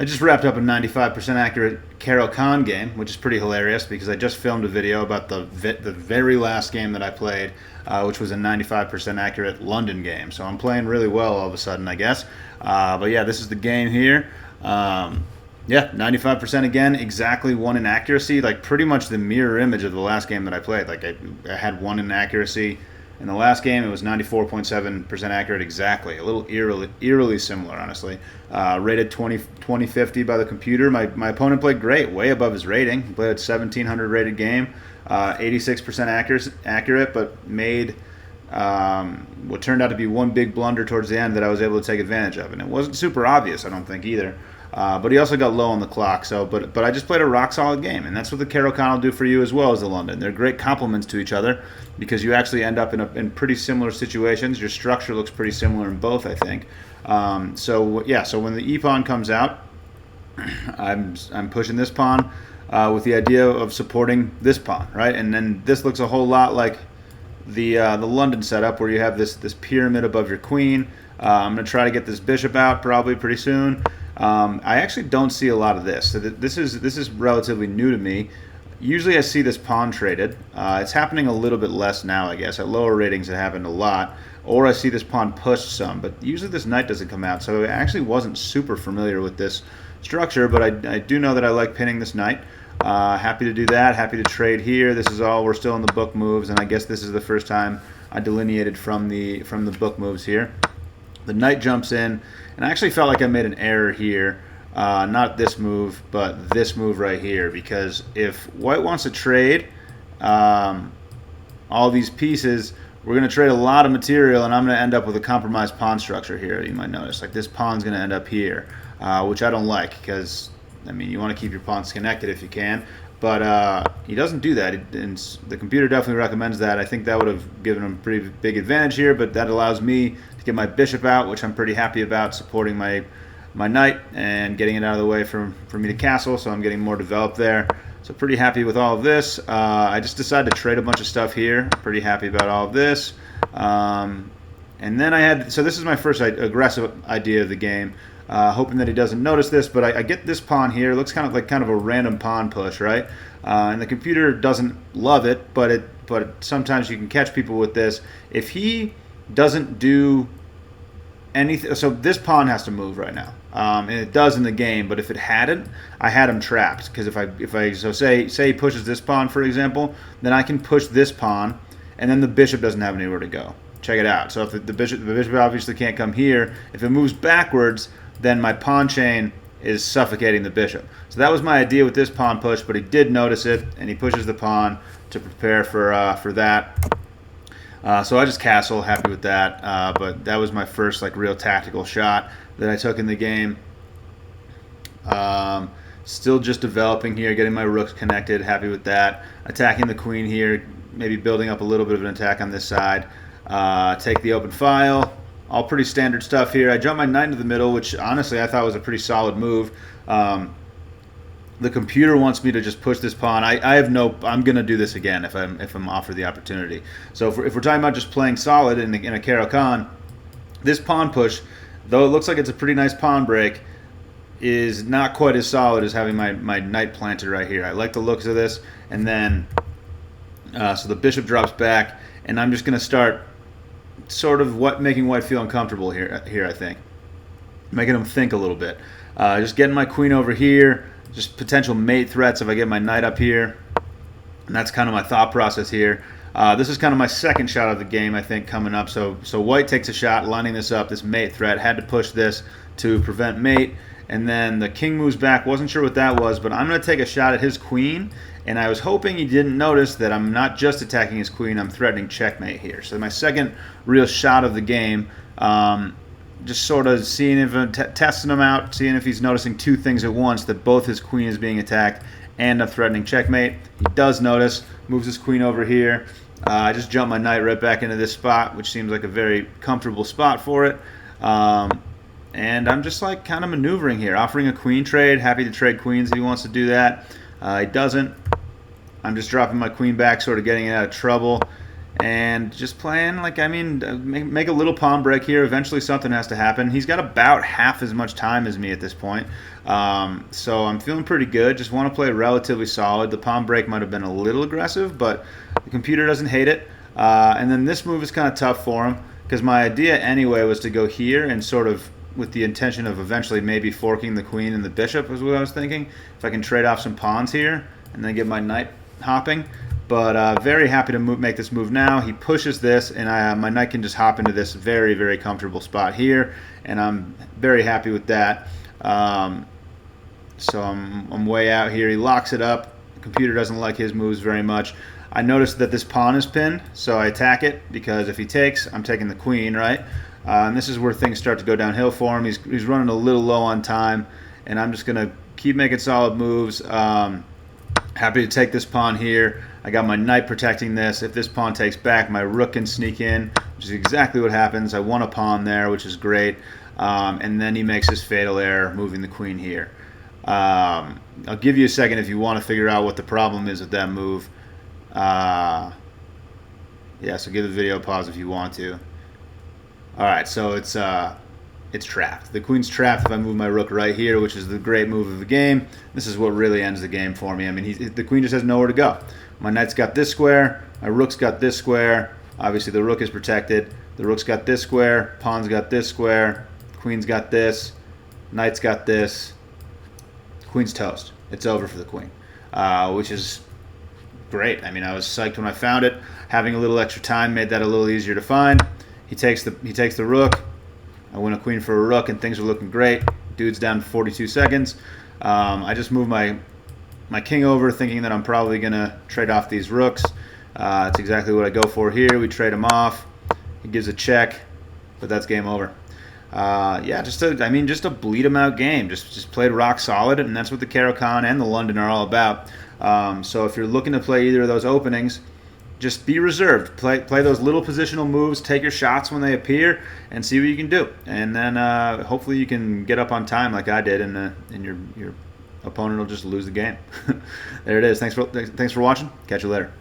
I just wrapped up a 95% accurate Caro Kann game, which is pretty hilarious because I just filmed a video about the very last game that I played, which was a 95% accurate London game. So I'm playing really well all of a sudden, I guess. But yeah, this is the game here. Yeah, 95% again, exactly one in accuracy, like pretty much the mirror image of the last game that I played. Like I had one in accuracy. In the last game, it was 94.7% accurate exactly. A little eerily similar, honestly. Rated 2050 by the computer. My opponent played great, way above his rating. He played a 1700 rated game, 86% accurate, but made what turned out to be one big blunder towards the end that I was able to take advantage of. And it wasn't super obvious, I don't think, either. But he also got low on the clock. So, but I just played a rock solid game, and that's what the Caro Kann will do for you as well as the London. They're great complements to each other because you actually end up in pretty similar situations. Your structure looks pretty similar in both, I think. So yeah, so when the E pawn comes out, I'm pushing this pawn with the idea of supporting this pawn, right? And then this looks a whole lot like the London setup where you have this pyramid above your queen. I'm going to try to get this bishop out probably pretty soon. I actually don't see a lot of this. So this is relatively new to me. Usually I see this pawn traded. It's happening a little bit less now, I guess. At lower ratings it happened a lot. Or I see this pawn pushed some. But usually this knight doesn't come out. So I actually wasn't super familiar with this structure. But I do know that I like pinning this knight. Happy to do that. Happy to trade here. This is all. We're still in the book moves. And I guess this is the first time I delineated from the book moves here. The knight jumps in, and I actually felt like I made an error here. Not this move, but this move right here. Because if white wants to trade all these pieces, we're going to trade a lot of material, and I'm going to end up with a compromised pawn structure here, you might notice. Like this pawn's going to end up here, which I don't like because, I mean, you want to keep your pawns connected if you can. But he doesn't do that, and the computer definitely recommends that. I think that would have given him a pretty big advantage here, but that allows me to get my bishop out, which I'm pretty happy about, supporting my knight and getting it out of the way for me to castle, so I'm getting more developed there. So pretty happy with all of this. I just decided to trade a bunch of stuff here. Pretty happy about all of this. And then so this is my first aggressive idea of the game. Hoping that he doesn't notice this, but I get this pawn here. It looks kind of a random pawn push, right? And the computer doesn't love it, but sometimes you can catch people with this. If he doesn't do anything, so this pawn has to move right now, and it does in the game. But if it hadn't, I had him trapped because say he pushes this pawn, for example, then I can push this pawn, and then the bishop doesn't have anywhere to go. Check it out. So if the bishop obviously can't come here. If it moves backwards, then my pawn chain is suffocating the bishop. So that was my idea with this pawn push, but he did notice it, and he pushes the pawn to prepare for that. So I just castle, happy with that. But that was my first real tactical shot that I took in the game. Still just developing here, getting my rooks connected, happy with that. Attacking the queen here, maybe building up a little bit of an attack on this side. Take the open file. All pretty standard stuff here. I jumped my knight into the middle, which honestly I thought was a pretty solid move. The computer wants me to just push this pawn. I'm going to do this again if I'm offered the opportunity. So if we're talking about just playing solid in a Caro Kann, this pawn push, though it looks like it's a pretty nice pawn break, is not quite as solid as having my knight planted right here. I like the looks of this. And then, so the bishop drops back, and I'm just going to start sort of making white feel uncomfortable here, I think. Making him think a little bit. Just getting my queen over here, just potential mate threats if I get my knight up here. And that's kind of my thought process here. This is kind of my second shot of the game, I think, coming up. So white takes a shot, lining this up, this mate threat. Had to push this to prevent mate. And then the king moves back. Wasn't sure what that was, but I'm going to take a shot at his queen. And I was hoping he didn't notice that I'm not just attacking his queen, I'm threatening checkmate here. So my second real shot of the game, just sort of seeing if testing him out, seeing if he's noticing two things at once, that both his queen is being attacked and I'm threatening checkmate. He does notice, moves his queen over here. I just jumped my knight right back into this spot, which seems like a very comfortable spot for it. And I'm just kind of maneuvering here, offering a queen trade. Happy to trade queens if he wants to do that. He doesn't. I'm just dropping my queen back, sort of getting it out of trouble. and just playing like, I mean, make a little pawn break here. Eventually something has to happen. He's got about half as much time as me at this point, so I'm feeling pretty good. Just want to play relatively solid. The pawn break might have been a little aggressive, but the computer doesn't hate it. And then this move is kind of tough for him, because my idea anyway was to go here and sort of with the intention of eventually maybe forking the queen and the bishop was what I was thinking. If I can trade off some pawns here and then get my knight hopping. But very happy to make this move now. He pushes this, and my knight can just hop into this very, very comfortable spot here, and I'm very happy with that. So I'm way out here. He locks it up. The computer doesn't like his moves very much. I noticed that this pawn is pinned, so I attack it, because if he takes, I'm taking the queen, right? And this is where things start to go downhill for him. He's running a little low on time, and I'm just going to keep making solid moves. Happy to take this pawn here. I got my knight protecting this. If this pawn takes back, my rook can sneak in, which is exactly what happens. I won a pawn there, which is great. And then he makes his fatal error, moving the queen here. I'll give you a second if you want to figure out what the problem is with that move. Yeah, so give the video a pause if you want to. All right, so it's trapped. The queen's trapped if I move my rook right here, which is the great move of the game. This is what really ends the game for me. I mean, the queen just has nowhere to go. My knight's got this square. My rook's got this square. Obviously, the rook is protected. The rook's got this square. Pawn's got this square. Queen's got this. Knight's got this. Queen's toast. It's over for the queen, which is great. I mean, I was psyched when I found it. Having a little extra time made that a little easier to find. He takes the rook. I win a queen for a rook, and things are looking great. Dude's down 42 seconds. I just moved my king over, thinking that I'm probably going to trade off these rooks. That's exactly what I go for here. We trade him off. He gives a check, but that's game over. Yeah, just a bleed him out game. Just played rock solid, and that's what the Caro Kann and the London are all about. So if you're looking to play either of those openings, just be reserved. Play those little positional moves. Take your shots when they appear, and see what you can do. And then hopefully you can get up on time like I did, and your opponent will just lose the game. There it is. Thanks for watching. Catch you later.